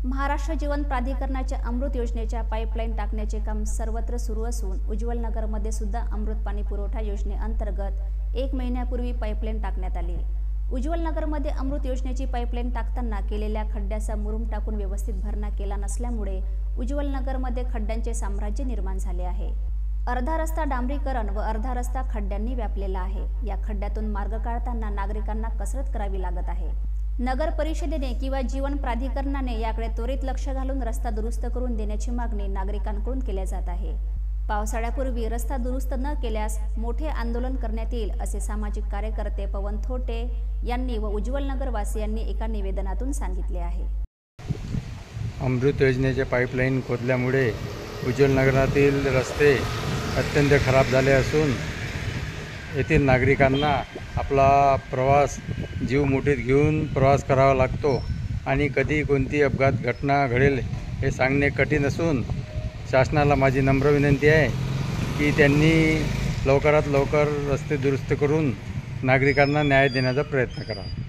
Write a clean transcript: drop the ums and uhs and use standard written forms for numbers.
महाराष्ट्र जीवन प्राधिकरणाच्या अमृत योजनेच्या पाईपलाईन टाकण्याचे काम सर्वत्र सुरू असून उज्ज्वल नगरमध्ये सुद्धा अमृत पाणी पुरवठा योजनेअंतर्गत 1 महिन्यापूर्वी पाईपलाईन टाकण्यात आली। उज्ज्वल नगरमध्ये अमृत योजनेची पाईपलाईन टाकताना केलेल्या खड्ड्याचा मुरुम टाकून व्यवस्थित भरणा केला नसल्यामुळे उज्ज्वल नगरमध्ये खड्ड्यांचे साम्राज्य निर्माण झाले आहे। अर्धा रस्ता डांबरीकरण व अर्धा रस्ता खड्ड्यांनी व्यापलेला आहे। या खड्ड्यातून मार्ग काढताना नागरिकांना कसरत करावी लागत आहे। नगर परिषदेने किंवा जीवन प्राधिकरणाने याकडे त्वरित लक्ष घालून रस्ता दुरुस्त करून देण्याची मागणी नागरिकांकडून केली जात आहे। पावसाळ्यापूर्वी रस्ता दुरुस्त न केल्यास मोठे आंदोलन करण्यात येईल असे सामाजिक कार्यकर्ते पवन थोटे यांनी व उज्ज्वल नगर वासियांनी एका निवेदनातून सांगितले आहे। अमृत योजनेचे पाईपलाईन खोदल्यामुळे उज्ज्वल नगरातील रस्ते अत्यंत खराब झाले असून येथील नागरिकांना आपला प्रवास जीव मुठीत घेऊन प्रवास करावा लागतो आणि कधी कोणती अपघात घटना घडेल हे सांगणे कठीण असून शासनाला माझी नम्र विनंती आहे की त्यांनी लवकरात लवकर रस्ते दुरुस्त करून नागरिकांना न्याय देण्याचा प्रयत्न करावा।